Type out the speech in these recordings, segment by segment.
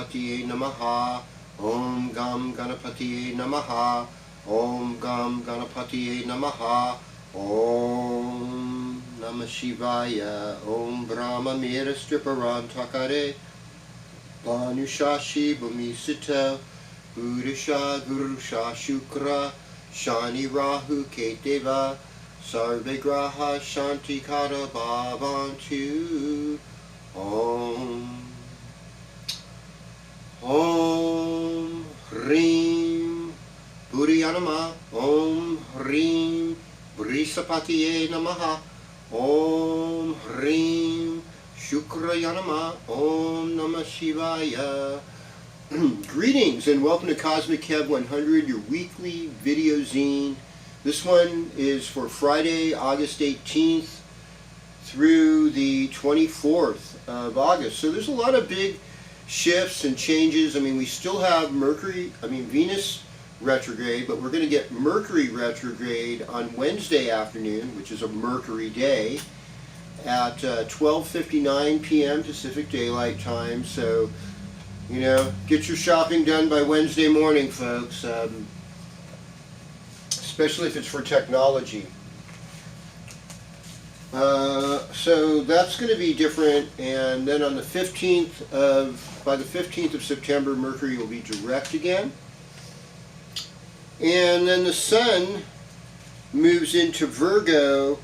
Ganapatiye Namaha. Om Gam Ganapatiye Namaha. Om Gam Ganapatiye Namaha. Om Namah Shivaya. Om Brahma Mira Striparan Takare. Banushashi Bhumisita. Gurusha Gurusha Shukra. Shani Rahu Keteva. Sarve Graha Shanti Kara Bhavantu. Om Hrim Buryanama. Om Hrim Brisapatiye Namaha. Om Hrim Shukrayanama. Om Namah Shivaya. Greetings and welcome to KozmicKev100, your weekly video zine. This one is for Friday, August 18th through the 24th of August. So there's a lot of big shifts and changes. I mean, we still have Venus retrograde, but we're going to get Mercury retrograde on Wednesday afternoon, which is a Mercury day, at 12:59 p.m. Pacific Daylight Time. So, you know, get your shopping done by Wednesday morning, folks. Especially if it's for technology. So that's going to be different, and then on the 15th by the 15th of September, Mercury will be direct again. And then the Sun moves into Virgo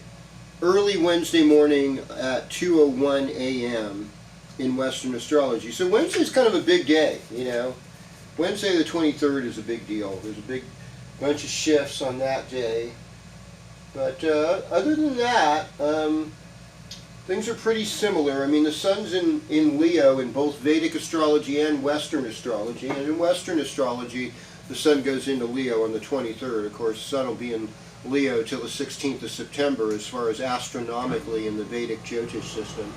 early Wednesday morning at 2:01 a.m. in Western astrology. So Wednesday is kind of a big day, you know. Wednesday the 23rd is a big deal. There's a big bunch of shifts on that day. But other than that, things are pretty similar. I mean, the Sun's in Leo in both Vedic astrology and Western astrology. And in Western astrology, the Sun goes into Leo on the 23rd. Of course, the Sun will be in Leo till the 16th of September as far as astronomically in the Vedic Jyotish system.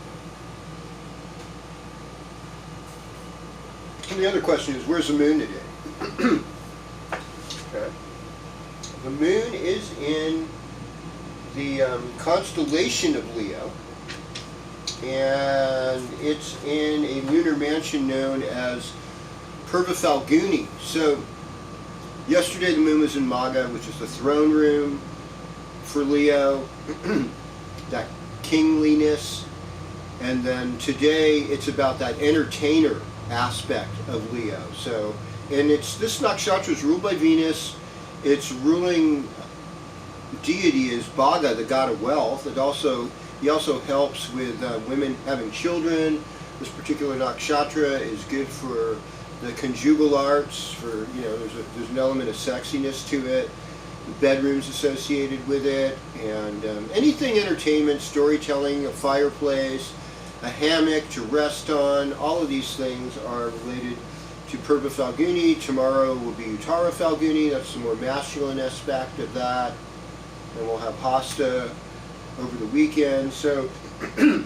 And the other question is, where's the moon today? Okay. The moon is in the constellation of Leo, and it's in a lunar mansion known as Purva Falguni. So yesterday the moon was in Maga, which is the throne room for Leo, that kingliness, and then today it's about that entertainer aspect of Leo. So, and this nakshatra is ruled by Venus. Its ruling deity is Bhaga, the god of wealth. He also helps with women having children. This particular nakshatra is good for the conjugal arts. For, you know, there's an element of sexiness to it. The bedrooms associated with it, and anything entertainment, storytelling, a fireplace, a hammock to rest on. All of these things are related to Purva Falguni. Tomorrow will be Uttara Falguni. That's the more masculine aspect of that. And we'll have Hasta over the weekend. So in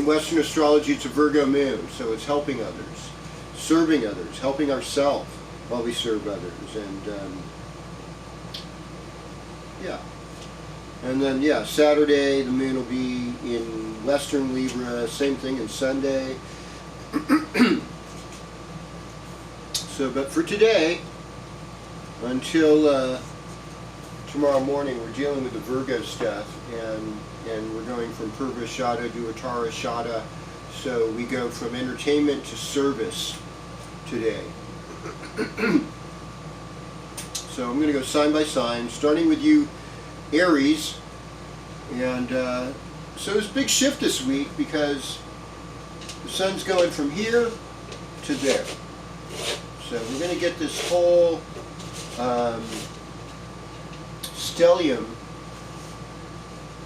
Western astrology, it's a Virgo moon. So it's helping others, serving others, helping ourselves while we serve others. And yeah. And then, yeah, Saturday, the moon will be in Western Libra. Same thing in Sunday. So, but for today, until tomorrow morning, we're dealing with the Virgo stuff, and we're going from Purva Shada to Uttara Shada. So we go from entertainment to service today. So I'm going to go sign by sign, starting with you, Aries. And so there's a big shift this week because the Sun's going from here to there. So we're going to get this whole stellium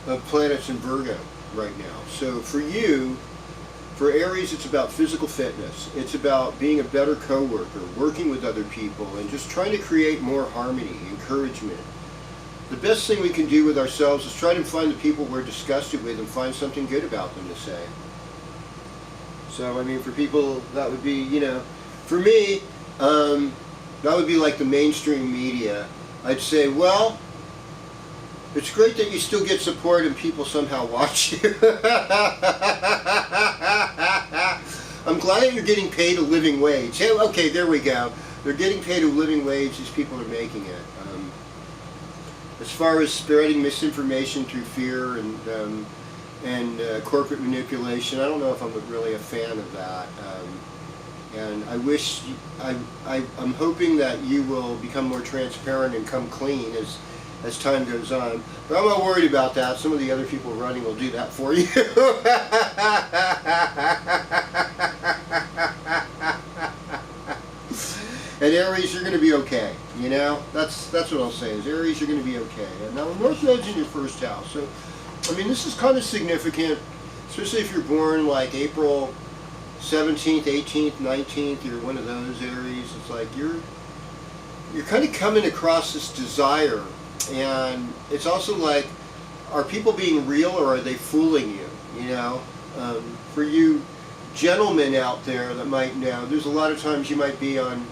of planets in Virgo right now. So for you, for Aries, it's about physical fitness. It's about being a better co-worker, working with other people, and just trying to create more harmony, encouragement. The best thing we can do with ourselves is try to find the people we're disgusted with and find something good about them to say. So, I mean, for people, that would be, you know, for me, that would be like the mainstream media. I'd say, well, it's great that you still get support and people somehow watch you. I'm glad that you're getting paid a living wage. Hey, okay, there we go. They're getting paid a living wage. These people are making it. As far as spreading misinformation through fear and corporate manipulation, I don't know if I'm really a fan of that. And I wish, I'm hoping that you will become more transparent and come clean as time goes on. But I'm not worried about that. Some of the other people running will do that for you. And Aries, you're going to be okay. You know, that's what I'll say is Aries, you're going to be okay. And now North Node's in your first house, so I mean this is kind of significant, especially if you're born like April 17th, 18th, 19th. You're one of those Aries. It's like you're kind of coming across this desire, and it's also like, are people being real or are they fooling you? You know, for you gentlemen out there that might know, there's a lot of times you might be on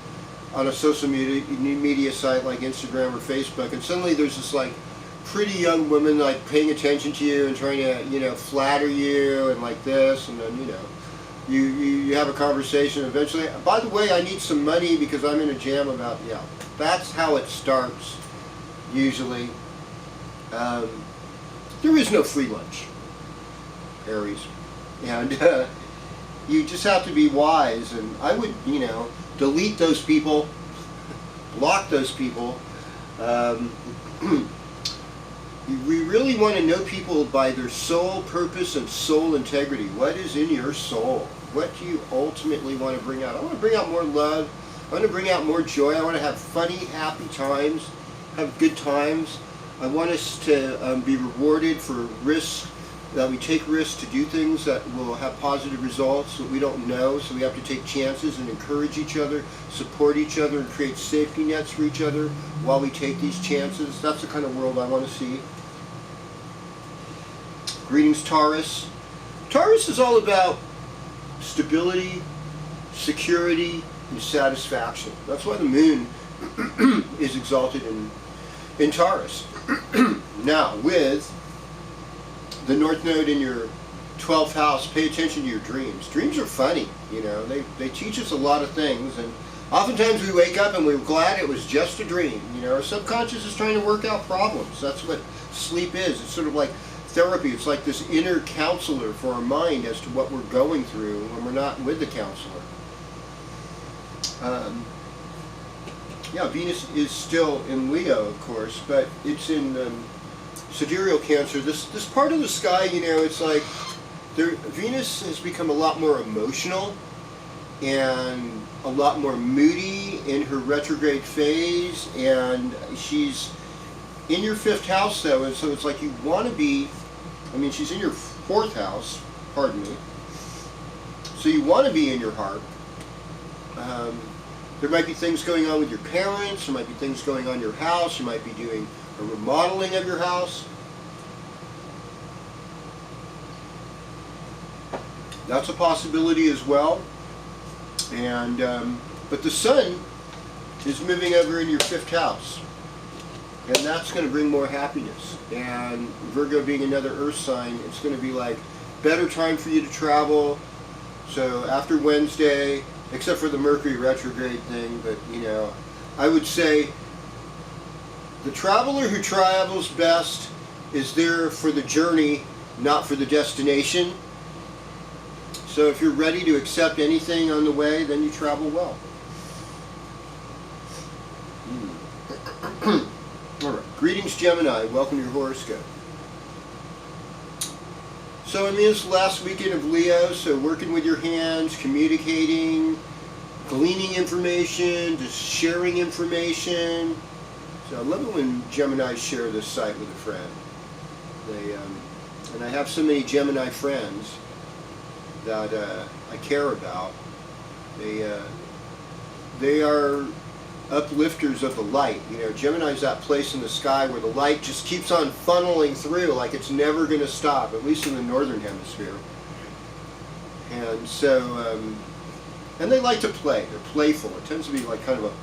a social media site like Instagram or Facebook, and suddenly there's this like pretty young woman like paying attention to you and trying to, you know, flatter you and like this, and then, you know, you have a conversation. Eventually, by the way, I need some money because I'm in a jam about, yeah, that's how it starts usually. There is no free lunch, Aries, and you just have to be wise. And I would, you know, delete those people, block those people. We really want to know people by their soul purpose and soul integrity. What is in your soul? What do you ultimately want to bring out? I want to bring out more love. I want to bring out more joy. I want to have funny, happy times, have good times. I want us to be rewarded for risks, that we take risks to do things that will have positive results that we don't know, so we have to take chances and encourage each other, support each other, and create safety nets for each other while we take these chances. That's the kind of world I want to see. Greetings, Taurus. Taurus is all about stability, security, and satisfaction. That's why the moon is exalted in Taurus. Now, with the North Node in your 12th house, pay attention to your dreams. Dreams are funny, you know. They teach us a lot of things, and oftentimes we wake up and we're glad it was just a dream. You know, our subconscious is trying to work out problems. That's what sleep is. It's sort of like therapy. It's like this inner counselor for our mind as to what we're going through when we're not with the counselor. Yeah, Venus is still in Leo, of course, but it's in sidereal Cancer. This part of the sky, you know, it's like Venus has become a lot more emotional and a lot more moody in her retrograde phase, and she's in your 5th house though, and so it's like you want to be, I mean, she's in your 4th house, pardon me, so you want to be in your heart. There might be things going on with your parents, there might be things going on in your house, you might be doing a remodeling of your house. That's a possibility as well. And but the sun is moving over in your 5th house, and that's going to bring more happiness. And Virgo being another earth sign, it's going to be like better time for you to travel. So after Wednesday, except for the Mercury retrograde thing, but you know, I would say the traveler who travels best is there for the journey, not for the destination. So if you're ready to accept anything on the way, then you travel well. All right. Greetings, Gemini. Welcome to your horoscope. So I mean, it's the last weekend of Leo, so working with your hands, communicating, gleaning information, just sharing information. So I love it when Geminis share this site with a friend. And I have so many Gemini friends that I care about. They are uplifters of the light. You know, Gemini's that place in the sky where the light just keeps on funneling through like it's never going to stop, at least in the northern hemisphere. And so, and they like to play. They're playful. It tends to be like kind of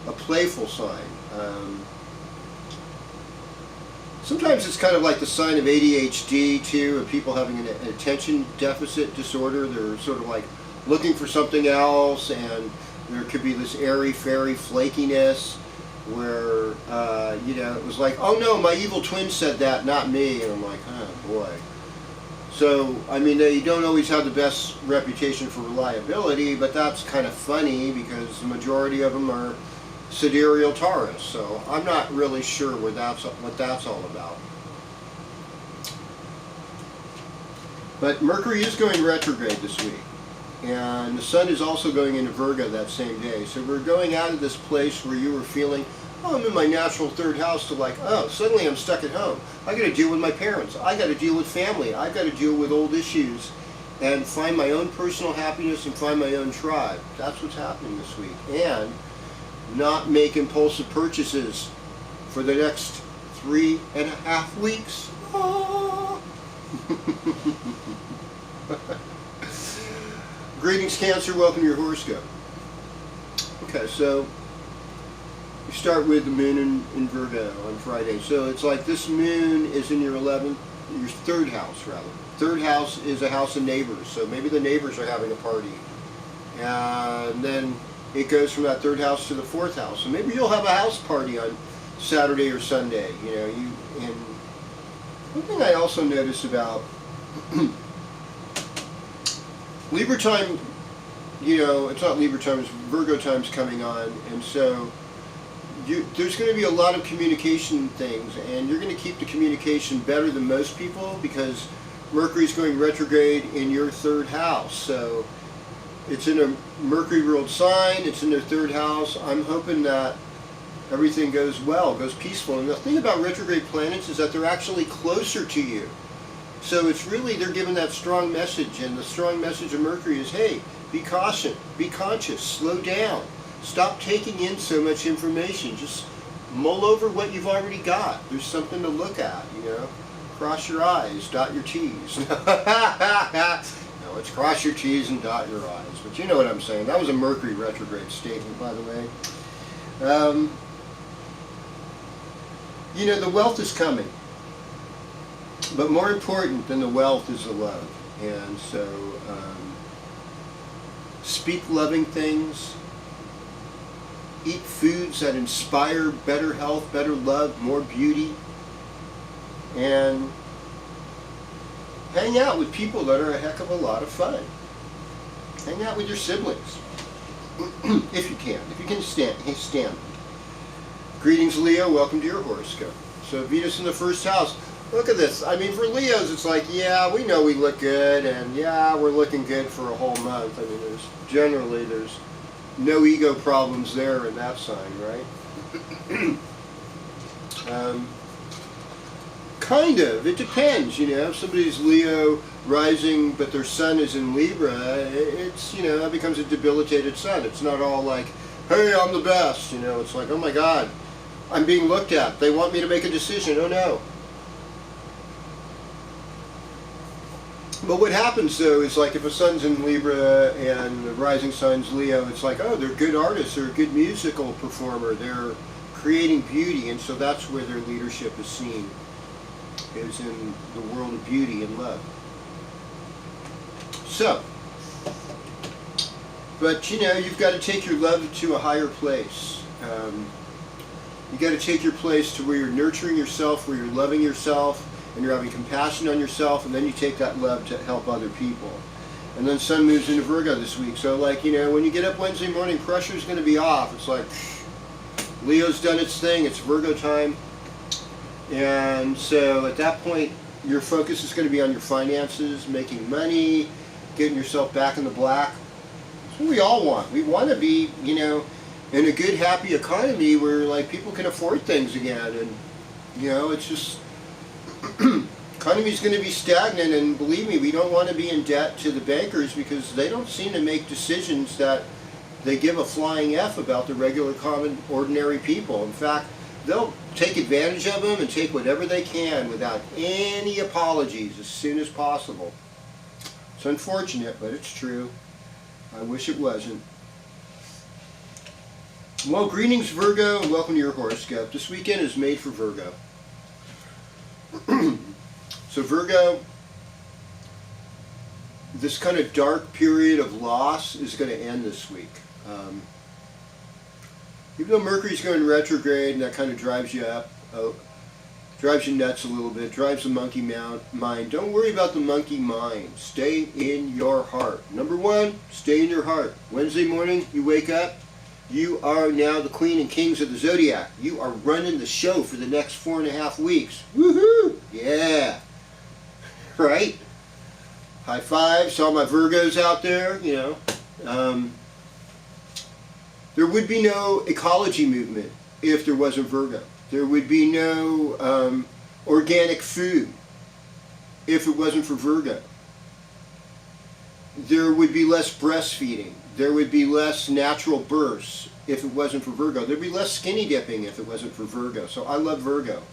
a playful sign. Sometimes it's kind of like the sign of ADHD too, of people having an attention deficit disorder. They're sort of like looking for something else, and there could be this airy-fairy flakiness where, it was like, oh no, my evil twin said that, not me. And I'm like, oh boy. So, I mean, they don't always have the best reputation for reliability, but that's kind of funny because the majority of them are sidereal Taurus. So I'm not really sure what that's all about. But Mercury is going retrograde this week. And the Sun is also going into Virgo that same day. So we're going out of this place where you were feeling, oh, I'm in my natural third house, to like, oh, suddenly I'm stuck at home. I got to deal with my parents. I got to deal with family. I got to deal with old issues and find my own personal happiness and find my own tribe. That's what's happening this week. And not make impulsive purchases for the next 3.5 weeks. Oh. Greetings, Cancer. Welcome to your horoscope. Okay, so you start with the moon in Virgo on Friday. So it's like this moon is in your third house, rather. Third house is a house of neighbors. So maybe the neighbors are having a party. And then it goes from that third house to the fourth house. So maybe you'll have a house party on Saturday or Sunday. And one thing I also notice about Libra time, it's not Libra time, it's Virgo time's coming on, and so there's going to be a lot of communication things, and you're going to keep the communication better than most people because Mercury's going retrograde in your third house. So it's in a Mercury ruled sign, it's in their third house. I'm hoping that everything goes well, goes peaceful. And the thing about retrograde planets is that they're actually closer to you. So it's really, they're giving that strong message, and the strong message of Mercury is, hey, be cautious, be conscious, slow down, stop taking in so much information, just mull over what you've already got. There's something to look at, cross your I's, dot your T's. No, it's cross your T's and dot your I's, but you know what I'm saying. That was a Mercury retrograde statement, by the way. The wealth is coming. But more important than the wealth is the love. And so, speak loving things, eat foods that inspire better health, better love, more beauty, and hang out with people that are a heck of a lot of fun. Hang out with your siblings, if you can stand. Greetings, Leo. Welcome to your horoscope. So Venus in the first house. Look at this. I mean, for Leos, it's like, yeah, we know we look good, and yeah, we're looking good for a whole month. I mean, there's no ego problems there in that sign, right? Kind of. It depends, If somebody's Leo rising, but their sun is in Libra, it's, that becomes a debilitated sun. It's not all like, hey, I'm the best, It's like, oh my God, I'm being looked at. They want me to make a decision. Oh no. But what happens, though, is like if a sun's in Libra and the rising sun's Leo, it's like, oh, they're good artists, they're a good musical performer, they're creating beauty, and so that's where their leadership is seen, is in the world of beauty and love. So, but you've got to take your love to a higher place. You got to take your place to where you're nurturing yourself, where you're loving yourself, and you're having compassion on yourself, and then you take that love to help other people. And then Sun moves into Virgo this week. So like, when you get up Wednesday morning, pressure's going to be off. It's like, Leo's done its thing, it's Virgo time. And so at that point, your focus is going to be on your finances, making money, getting yourself back in the black. That's what we all want. We want to be, in a good, happy economy where like people can afford things again. And, it's just, economy's going to be stagnant, and believe me, we don't want to be in debt to the bankers because they don't seem to make decisions that they give a flying F about the regular, common, ordinary people. In fact, they'll take advantage of them and take whatever they can without any apologies as soon as possible. It's unfortunate, but it's true. I wish it wasn't. Well, greetings, Virgo, and welcome to your horoscope. This weekend is made for Virgo. So Virgo this kind of dark period of loss is going to end this week. Even though Mercury's going retrograde and that kind of drives you up, drives you nuts a little bit, drives the monkey mind. Don't worry about the monkey mind. Stay in your heart. Number one, stay in your heart. Wednesday morning, you wake up, you are now the queen and kings of the zodiac. You are running the show for the next 4.5 weeks. Woohoo! Yeah. Right? High fives to all my Virgos out there, you know. There would be no ecology movement if there wasn't Virgo. There would be no organic food if it wasn't for Virgo. There would be less breastfeeding. There would be less natural births if it wasn't for Virgo. There'd be less skinny dipping if it wasn't for Virgo. So I love Virgo.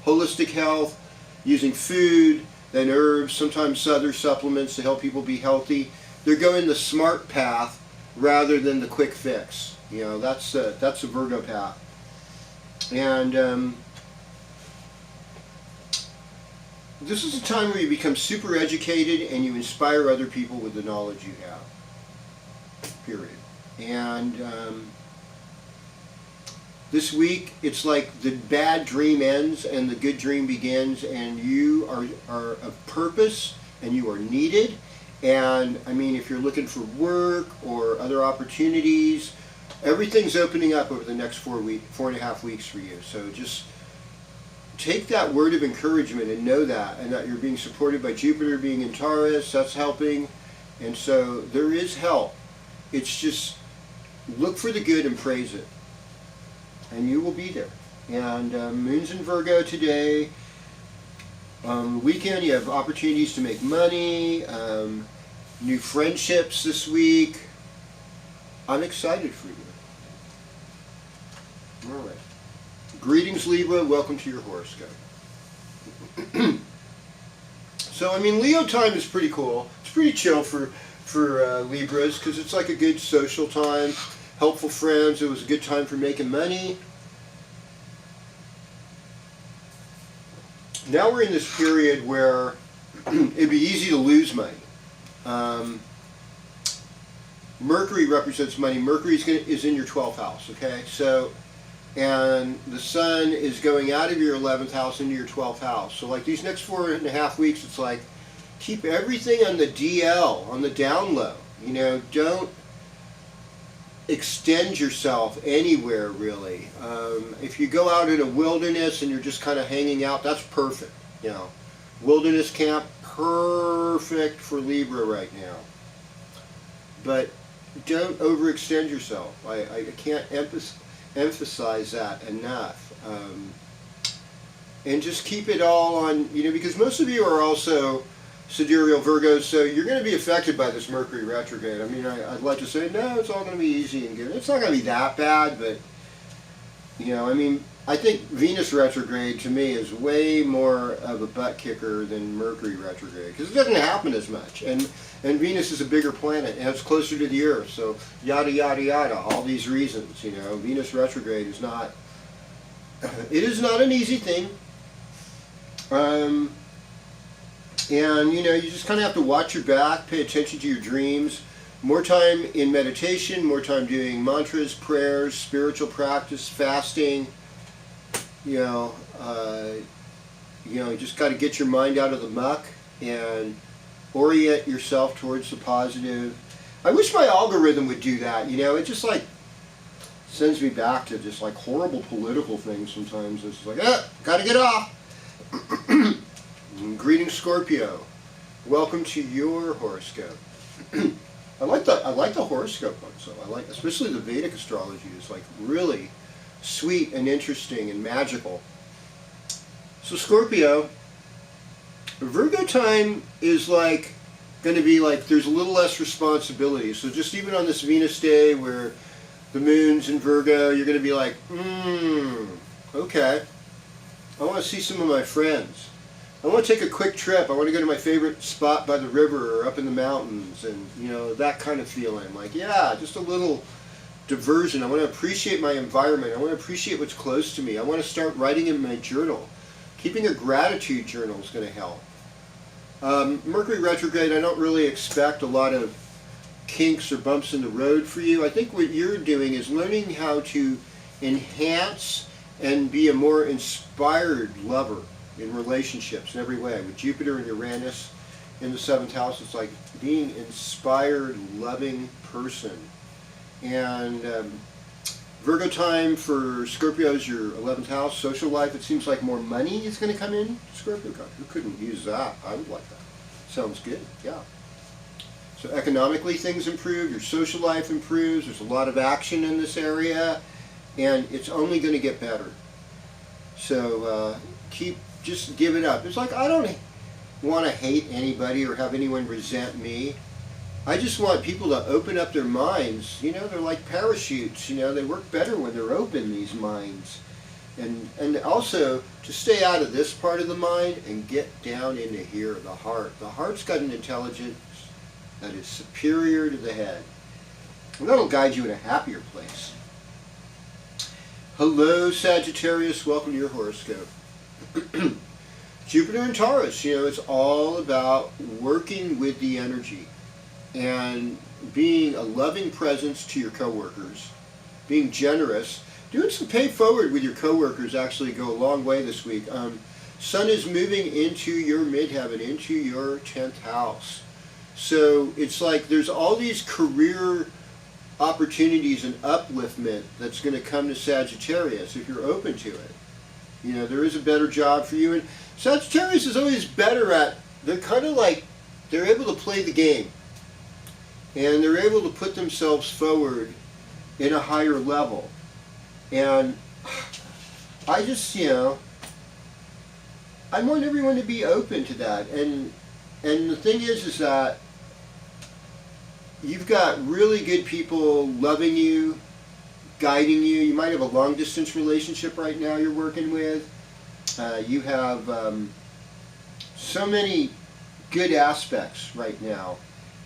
Holistic health, using food and herbs, sometimes other supplements to help people be healthy. They're going the smart path rather than the quick fix. You know, that's a Virgo path. And this is a time where you become super educated and you inspire other people with the knowledge you have. Period. And this week, it's like the bad dream ends and the good dream begins, and you are of purpose and you are needed. And I mean, if you're looking for work or other opportunities, everything's opening up over the next 4.5 weeks for you. So just take that word of encouragement and know that, and that you're being supported by Jupiter being in Taurus. That's helping. And so there is help. It's just look for the good and praise it, and you will be there. And moon's in Virgo today. Weekend, you have opportunities to make money, new friendships this week. I'm excited for you. All right. Greetings, Libra. Welcome to your horoscope. So, I mean, Leo time is pretty cool. It's pretty chill for Libras, because it's like a good social time, helpful friends. It was a good time for making money. Now we're in this period where it'd be easy to lose money. Mercury represents money. Mercury is in your 12th house, okay? So, and the sun is going out of your 11th house into your 12th house. So like these next 4.5 weeks, it's like, keep everything on the DL, on the down low. You know, don't extend yourself anywhere really. If you go out in a wilderness and you're just kind of hanging out, that's perfect. You know, wilderness camp, perfect for Libra right now. But don't overextend yourself. I can't emphasize that enough. And just keep it all on, you know, because most of you are also sidereal Virgos, so you're going to be affected by this Mercury retrograde. I mean, I'd like to say, no, it's all going to be easy and good. It's not going to be that bad, but, you know, I mean, I think Venus retrograde to me is way more of a butt kicker than Mercury retrograde, because it doesn't happen as much. And Venus is a bigger planet, and it's closer to the Earth, so yada, yada, yada, all these reasons, you know. Venus retrograde is not, it is not an easy thing. And, you know, you just kind of have to watch your back, pay attention to your dreams. More time in meditation, more time doing mantras, prayers, spiritual practice, fasting. You know, you just got to get your mind out of the muck and orient yourself towards the positive. I wish my algorithm would do that, you know. It just, like, sends me back to just, like, horrible political things sometimes. It's like, got to get off. Greetings, Scorpio. Welcome to your horoscope. I like the horoscope one, so I like, especially the Vedic astrology is like really sweet and interesting and magical. So Scorpio, Virgo time is like going to be like there's a little less responsibility. So just even on this Venus day where the moon's in Virgo, you're going to be like, okay, I want to see some of my friends. I want to take a quick trip. I want to go to my favorite spot by the river or up in the mountains, and, you know, that kind of feeling. Like, yeah, just a little diversion. I want to appreciate my environment. I want to appreciate what's close to me. I want to start writing in my journal. Keeping a gratitude journal is going to help. Mercury retrograde, I don't really expect a lot of kinks or bumps in the road for you. I think what you're doing is learning how to enhance and be a more inspired lover in relationships in every way. With Jupiter and Uranus in the 7th house, it's like being inspired, loving person. And Virgo time for Scorpio is your 11th house, social life. It seems like more money is going to come in. Scorpio, who couldn't use that? I would like that. Sounds good, yeah. So economically things improve, your social life improves, there's a lot of action in this area, and it's only going to get better. So just give it up. It's like, I don't want to hate anybody or have anyone resent me. I just want people to open up their minds. You know, they're like parachutes, you know, they work better when they're open, these minds. And also to stay out of this part of the mind and get down into here, the heart. The heart's got an intelligence that is superior to the head. And that'll guide you in a happier place. Hello Sagittarius, welcome to your horoscope. Jupiter and Taurus, you know, it's all about working with the energy and being a loving presence to your coworkers, being generous. Doing some pay forward with your coworkers actually go a long way this week. Sun is moving into your midheaven, into your 10th house. So it's like there's all these career opportunities and upliftment that's going to come to Sagittarius if you're open to it. You know, there is a better job for you. And Sagittarius is always better at, they're kind of like, they're able to play the game. And they're able to put themselves forward in a higher level. And I just, you know, I want everyone to be open to that. And the thing is that you've got really good people loving you, guiding you. You might have a long distance relationship right now you're working with. You have so many good aspects right now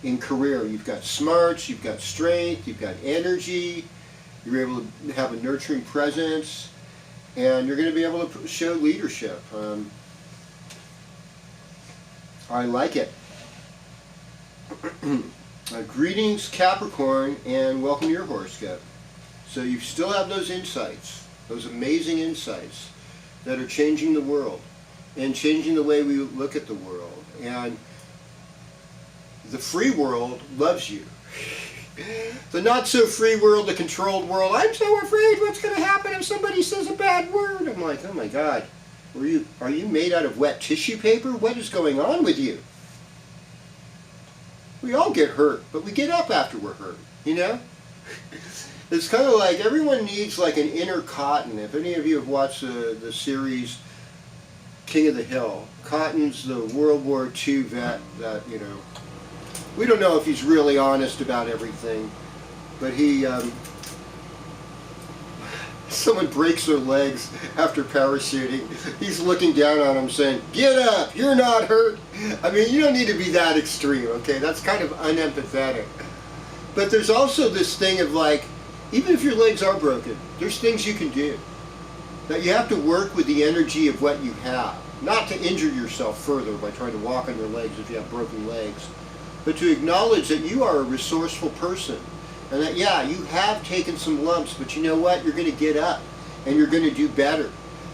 in career. You've got smarts, you've got strength, you've got energy. You're able to have a nurturing presence, and you're going to be able to show leadership. I like it. Greetings Capricorn, and welcome to your horoscope. So you still have those insights, those amazing insights that are changing the world and changing the way we look at the world. And the free world loves you. The not so free world, the controlled world, I'm so afraid what's going to happen if somebody says a bad word. I'm like, oh my God, are you made out of wet tissue paper? What is going on with you? We all get hurt, but we get up after we're hurt, you know? It's kind of like everyone needs like an inner Cotton. If any of you have watched the series King of the Hill, Cotton's the World War II vet that, you know, we don't know if he's really honest about everything, but he, someone breaks their legs after parachuting. He's looking down on him saying, get up, you're not hurt. I mean, you don't need to be that extreme, okay? That's kind of unempathetic. But there's also this thing of like, even if your legs are broken, there's things you can do. That you have to work with the energy of what you have. Not to injure yourself further by trying to walk on your legs if you have broken legs. But to acknowledge that you are a resourceful person. And that, yeah, you have taken some lumps, but you know what? You're going to get up. And you're going to do better.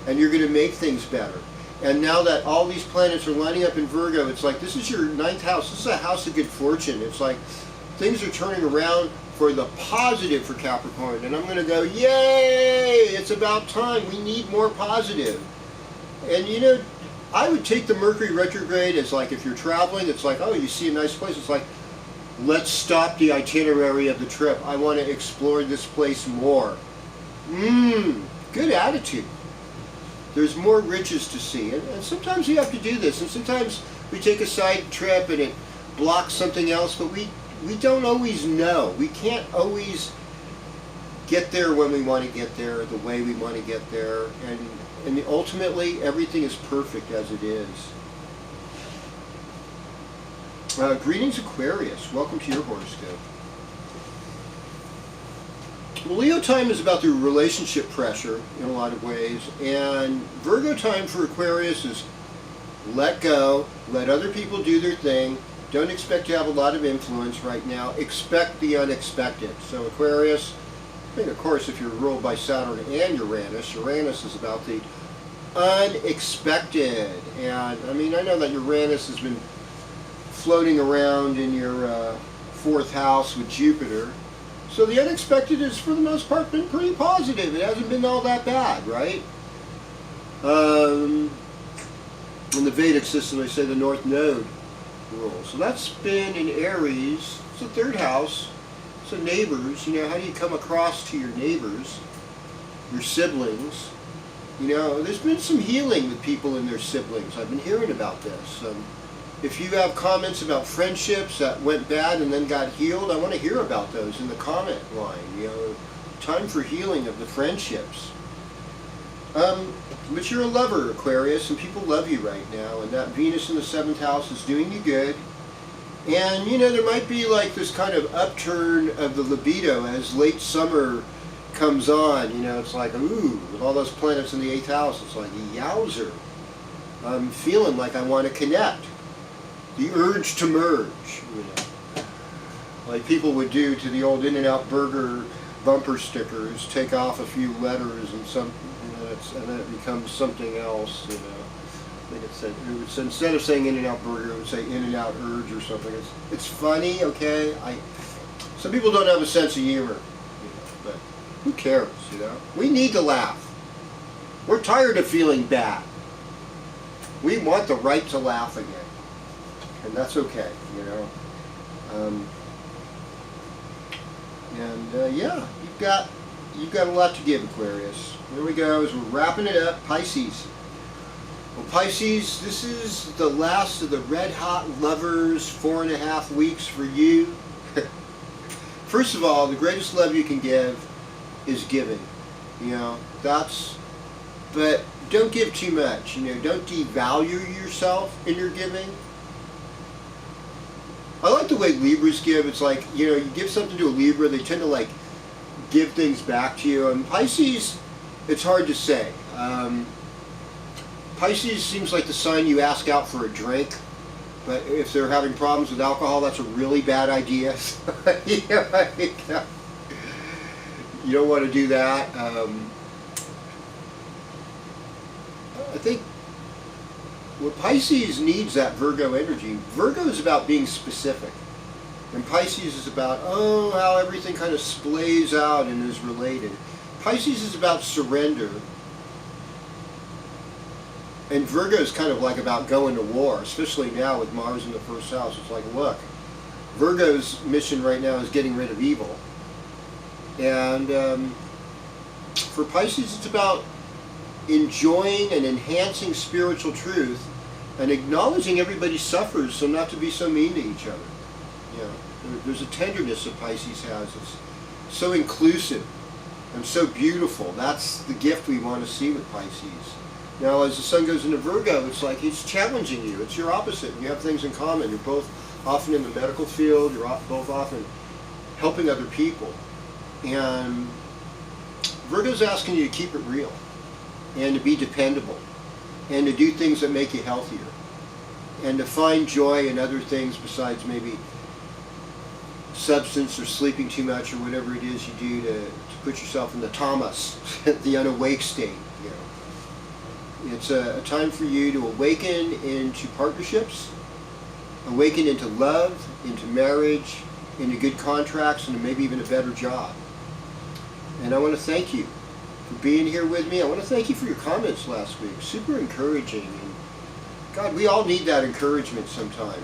And you're going to make things better. And now that all these planets are lining up in Virgo, it's like, this is your 9th house. This is a house of good fortune. It's like, things are turning around for the positive for Capricorn. And I'm going to go, yay! It's about time. We need more positive. And you know, I would take the Mercury retrograde as like, if you're traveling, it's like, oh, you see a nice place. It's like, let's stop the itinerary of the trip. I want to explore this place more. Good attitude. There's more riches to see. And sometimes you have to do this. And sometimes we take a side trip and it blocks something else, but we don't always know. We can't always get there when we want to get there, the way we want to get there. And ultimately, everything is perfect as it is. Greetings Aquarius, welcome to your horoscope. Well, Leo time is about the relationship pressure in a lot of ways, and Virgo time for Aquarius is Let go. Let other people do their thing. Don't expect to have a lot of influence right now. Expect the unexpected. So Aquarius, I mean, of course, if you're ruled by Saturn and Uranus is about the unexpected. And I mean, I know that Uranus has been floating around in your fourth house with Jupiter. So the unexpected has, for the most part, been pretty positive. It hasn't been all that bad, right? In the Vedic system, they say the North Node rules. So that's been in Aries. It's the third house. So neighbors, you know, how do you come across to your neighbors, your siblings? You know, there's been some healing with people and their siblings. I've been hearing about this. If you have comments about friendships that went bad and then got healed, I want to hear about those in the comment line. You know, time for healing of the friendships. But you're a lover, Aquarius, and people love you right now, and that Venus in the 7th house is doing you good. And, you know, there might be like this kind of upturn of the libido as late summer comes on. You know, it's like, ooh, with all those planets in the 8th house, it's like, yowzer. I'm feeling like I want to connect. The urge to merge, you know. Like people would do to the old In-N-Out Burger bumper stickers, take off a few letters and some, you know, and then it becomes something else, you know. I think it said, instead of saying In-N-Out Burger, it would say In-N-Out Urge or something. It's funny, okay? Some people don't have a sense of humor, you know, but who cares, you know? We need to laugh. We're tired of feeling bad. We want the right to laugh again. And that's okay, you know. Yeah, you've got a lot to give, Aquarius. Here we go, as we're wrapping it up. Pisces. Well, Pisces, this is the last of the red hot lovers 4.5 weeks for you. First of all, the greatest love you can give is giving. You know, but don't give too much. You know, don't devalue yourself in your giving. I like the way Libras give. It's like, you know, you give something to a Libra, they tend to like give things back to you. And Pisces, it's hard to say. Pisces seems like the sign you ask out for a drink, but if they're having problems with alcohol, that's a really bad idea. You don't want to do that. I think what Pisces needs that Virgo energy. Virgo is about being specific. And Pisces is about, oh, how everything kind of splays out and is related. Pisces is about surrender. And Virgo is kind of like about going to war, especially now with Mars in the first house. It's like, look, Virgo's mission right now is getting rid of evil. And for Pisces, it's about enjoying and enhancing spiritual truth and acknowledging everybody suffers, so not to be so mean to each other. You know, there's a tenderness that Pisces has. It's so inclusive and so beautiful. That's the gift we want to see with Pisces. Now, as the sun goes into Virgo, it's like it's challenging you. It's your opposite. You have things in common. You're both often in the medical field. You're both often helping other people. And Virgo's asking you to keep it real and to be dependable and to do things that make you healthier and to find joy in other things besides maybe substance or sleeping too much or whatever it is you do to put yourself in the tamas, the unawake state. You know, it's a time for you to awaken into partnerships, awaken into love, into marriage, into good contracts, and maybe even a better job. And I want to thank you for being here with me. I want to thank you for your comments last week. Super encouraging. And God, we all need that encouragement sometime.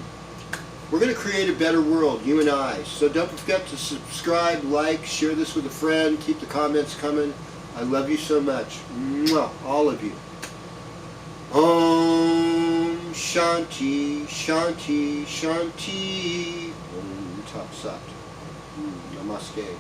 We're going to create a better world, you and I. So don't forget to subscribe, like, share this with a friend. Keep the comments coming. I love you so much. Mwah, all of you. Om Shanti, Shanti, Shanti. Om Tat Sat. Namaste.